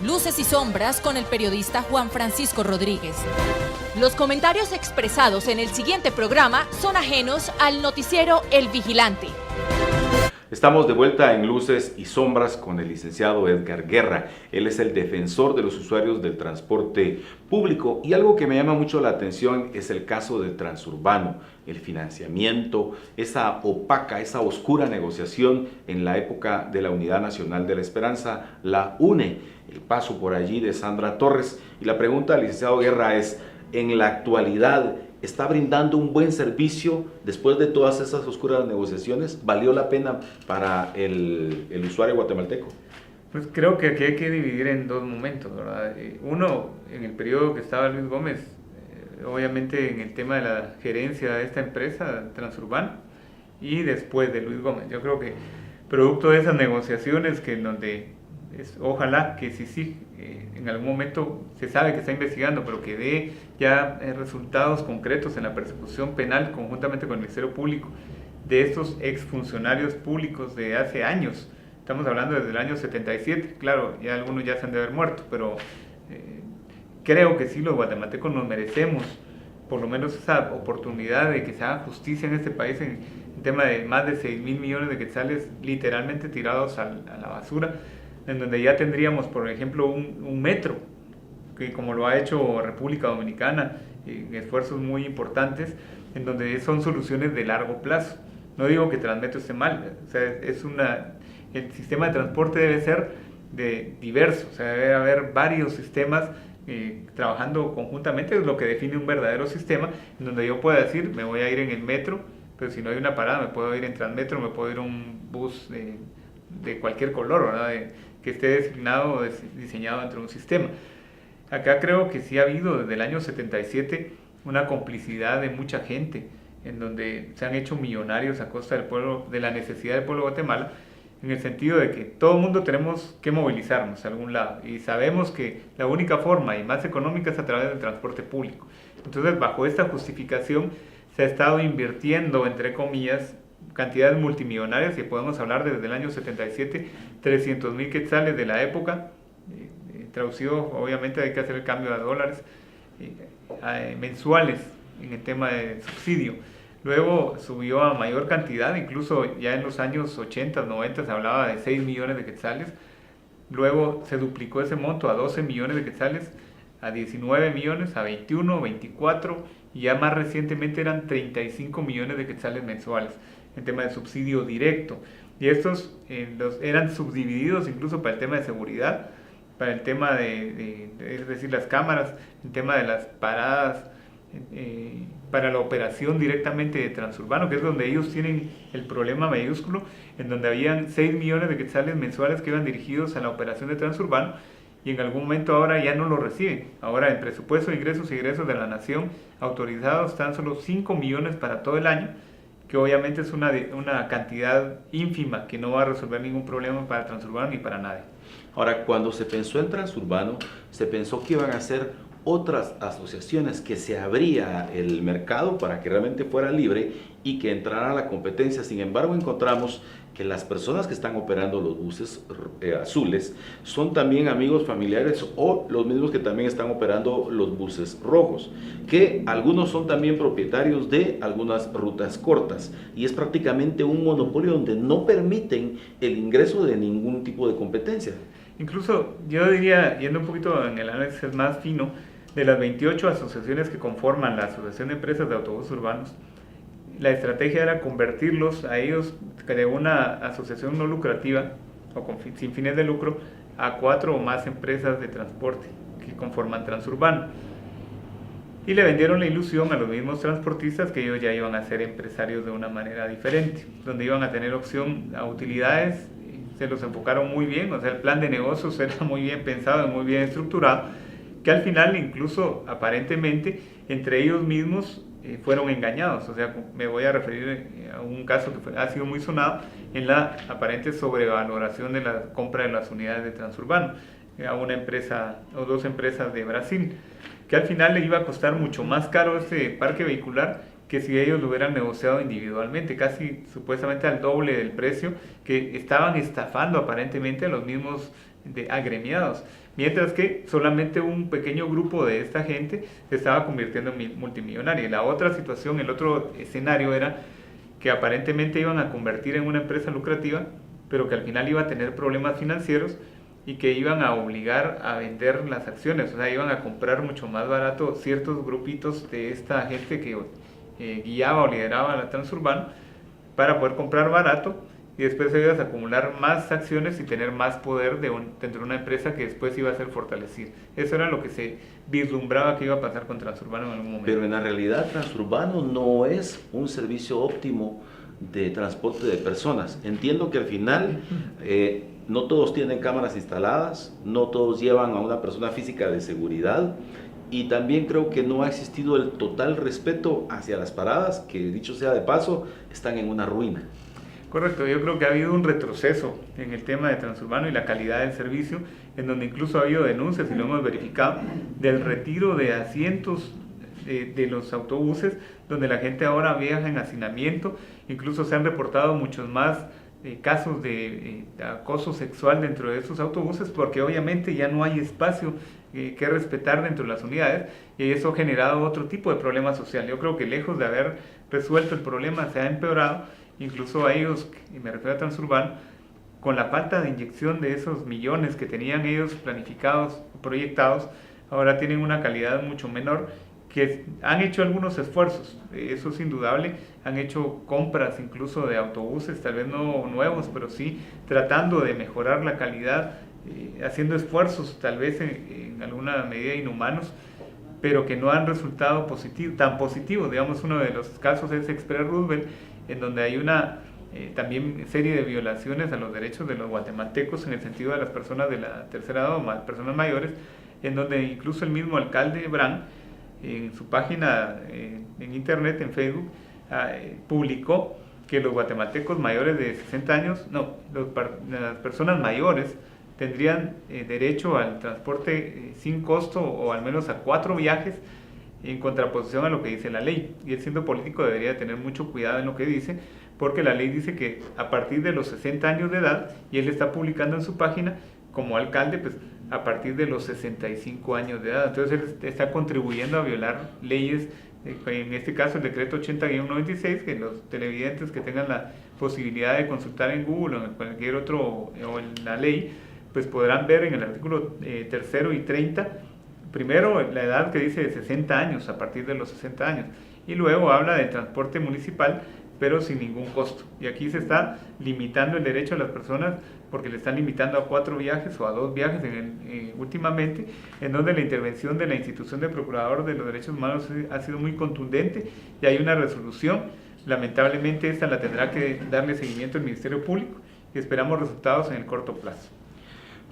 Luces y Sombras con el periodista Juan Francisco Rodríguez. Los comentarios expresados en el siguiente programa son ajenos al noticiero El Vigilante. Estamos de vuelta en Luces y Sombras con el licenciado Edgar Guerra. Él es el defensor de los usuarios del transporte público y algo que me llama mucho la atención es el caso del Transurbano, el financiamiento, esa opaca, esa oscura negociación en la época de la Unidad Nacional de la Esperanza, la UNE, el paso por allí de Sandra Torres. Y la pregunta del licenciado Guerra es, en la actualidad, ¿está brindando un buen servicio después de todas esas oscuras negociaciones? ¿Valió la pena para el usuario guatemalteco? Pues creo que aquí hay que dividir en dos momentos, ¿verdad? Uno, en el periodo que estaba Luis Gómez, obviamente en el tema de la gerencia de esta empresa, Transurbano, y después de Luis Gómez. Yo creo que producto de esas negociaciones que en donde ojalá que sí, en algún momento se sabe que está investigando, pero que dé ya resultados concretos en la persecución penal conjuntamente con el Ministerio Público de estos exfuncionarios públicos de hace años. Estamos hablando desde el año 77, claro, ya algunos ya se han de haber muerto, pero creo que sí los guatemaltecos nos merecemos por lo menos esa oportunidad de que se haga justicia en este país en tema de más de 6.000 millones de quetzales literalmente tirados a la basura, en donde ya tendríamos, por ejemplo, un metro, que como lo ha hecho República Dominicana, en esfuerzos muy importantes, en donde son soluciones de largo plazo. No digo que Transmetro esté mal, o sea, el sistema de transporte debe ser diverso, o sea, debe haber varios sistemas trabajando conjuntamente, es lo que define un verdadero sistema, en donde yo pueda decir, me voy a ir en el metro, pero si no hay una parada, me puedo ir en Transmetro, me puedo ir en un bus de cualquier color, ¿verdad? Que esté designado o diseñado dentro de un sistema. Acá creo que sí ha habido desde el año 77 una complicidad de mucha gente, en donde se han hecho millonarios a costa del pueblo, de la necesidad del pueblo de Guatemala, en el sentido de que todo el mundo tenemos que movilizarnos a algún lado y sabemos que la única forma y más económica es a través del transporte público. Entonces, bajo esta justificación se ha estado invirtiendo, entre comillas, cantidades multimillonarias, y podemos hablar desde el año 77, 300.000 quetzales de la época, traducido, obviamente hay que hacer el cambio a dólares, mensuales en el tema de subsidio. Luego subió a mayor cantidad, incluso ya en los años 80, 90 se hablaba de 6 millones de quetzales. Luego se duplicó ese monto a 12 millones de quetzales, a 19 millones, a 21, 24, y ya más recientemente eran 35 millones de quetzales mensuales en tema de subsidio directo. Y estos eran subdivididos incluso para el tema de seguridad, para el tema es decir, las cámaras, el tema de las paradas, para la operación directamente de Transurbano, que es donde ellos tienen el problema mayúsculo, en donde habían 6 millones de quetzales mensuales que iban dirigidos a la operación de Transurbano, y en algún momento ahora ya no lo reciben. Ahora el presupuesto de ingresos y egresos de la nación autorizados están solo 5 millones para todo el año, que obviamente es una cantidad ínfima que no va a resolver ningún problema para Transurbano ni para nadie. Ahora, cuando se pensó en Transurbano, se pensó que iban a ser otras asociaciones, que se abría el mercado para que realmente fuera libre y que entrara la competencia. Sin embargo, encontramos que las personas que están operando los buses azules son también amigos familiares o los mismos que también están operando los buses rojos, que algunos son también propietarios de algunas rutas cortas, y es prácticamente un monopolio donde no permiten el ingreso de ningún tipo de competencia. Incluso yo diría, yendo un poquito en el análisis más fino, de las 28 asociaciones que conforman la Asociación de Empresas de Autobuses Urbanos, la estrategia era convertirlos a ellos de una asociación no lucrativa o sin fines de lucro a 4 o más empresas de transporte que conforman Transurbano. Y le vendieron la ilusión a los mismos transportistas que ellos ya iban a ser empresarios de una manera diferente, donde iban a tener opción a utilidades. Se los enfocaron muy bien, o sea, el plan de negocios era muy bien pensado y muy bien estructurado, que al final incluso aparentemente entre ellos mismos fueron engañados. O sea, me voy a referir a un caso que ha sido muy sonado en la aparente sobrevaloración de la compra de las unidades de Transurbano a una empresa o 2 empresas de Brasil, que al final le iba a costar mucho más caro este parque vehicular que si ellos lo hubieran negociado individualmente, casi supuestamente al doble del precio, que estaban estafando aparentemente a los mismos de agremiados, mientras que solamente un pequeño grupo de esta gente se estaba convirtiendo en multimillonaria. La otra situación, el otro escenario era que aparentemente iban a convertir en una empresa lucrativa, pero que al final iba a tener problemas financieros y que iban a obligar a vender las acciones, o sea, iban a comprar mucho más barato ciertos grupitos de esta gente que guiaba o lideraba la Transurbano para poder comprar barato y después ibas a acumular más acciones y tener más poder dentro de una empresa que después iba a ser fortalecida. Eso era lo que se vislumbraba que iba a pasar con Transurbano en algún momento. Pero en la realidad Transurbano no es un servicio óptimo de transporte de personas. Entiendo que al final no todos tienen cámaras instaladas, no todos llevan a una persona física de seguridad, y también creo que no ha existido el total respeto hacia las paradas, que dicho sea de paso, están en una ruina. Correcto, yo creo que ha habido un retroceso en el tema de Transurbano y la calidad del servicio, en donde incluso ha habido denuncias, y lo hemos verificado, del retiro de asientos de los autobuses, donde la gente ahora viaja en hacinamiento. Incluso se han reportado muchos más casos de acoso sexual dentro de esos autobuses, porque obviamente ya no hay espacio que respetar dentro de las unidades, y eso ha generado otro tipo de problema social. Yo creo que lejos de haber resuelto el problema, se ha empeorado. Incluso a ellos, y me refiero a Transurbano, con la falta de inyección de esos millones que tenían ellos planificados, proyectados, ahora tienen una calidad mucho menor, que han hecho algunos esfuerzos, eso es indudable, han hecho compras incluso de autobuses, tal vez no nuevos, pero sí tratando de mejorar la calidad, haciendo esfuerzos tal vez en alguna medida inhumanos, pero que no han resultado tan positivos. Digamos, uno de los casos es Express Roosevelt, en donde hay una también serie de violaciones a los derechos de los guatemaltecos en el sentido de las personas de la tercera edad o personas mayores, en donde incluso el mismo alcalde Brand, en su página en internet, en Facebook, publicó que los guatemaltecos mayores de 60 años, las personas mayores tendrían derecho al transporte sin costo, o al menos a 4 viajes, en contraposición a lo que dice la ley. Y él, siendo político, debería tener mucho cuidado en lo que dice, porque la ley dice que a partir de los 60 años de edad, y él está publicando en su página como alcalde, pues a partir de los 65 años de edad. Entonces él está contribuyendo a violar leyes, en este caso el decreto 80-96, que los televidentes que tengan la posibilidad de consultar en Google o en cualquier otro, o en la ley, pues podrán ver en el artículo 3 y 30, primero la edad que dice de 60 años, a partir de los 60 años, y luego habla de transporte municipal, pero sin ningún costo. Y aquí se está limitando el derecho a las personas, porque le están limitando a 4 viajes o a 2 viajes últimamente, en donde la intervención de la institución de Procurador de los Derechos Humanos ha sido muy contundente, y hay una resolución. Lamentablemente esta la tendrá que darle seguimiento el Ministerio Público, y esperamos resultados en el corto plazo.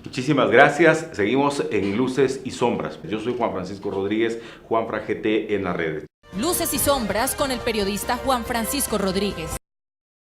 Muchísimas gracias. Seguimos en Luces y Sombras. Yo soy Juan Francisco Rodríguez, Juanfra GT en las redes. Luces y Sombras con el periodista Juan Francisco Rodríguez.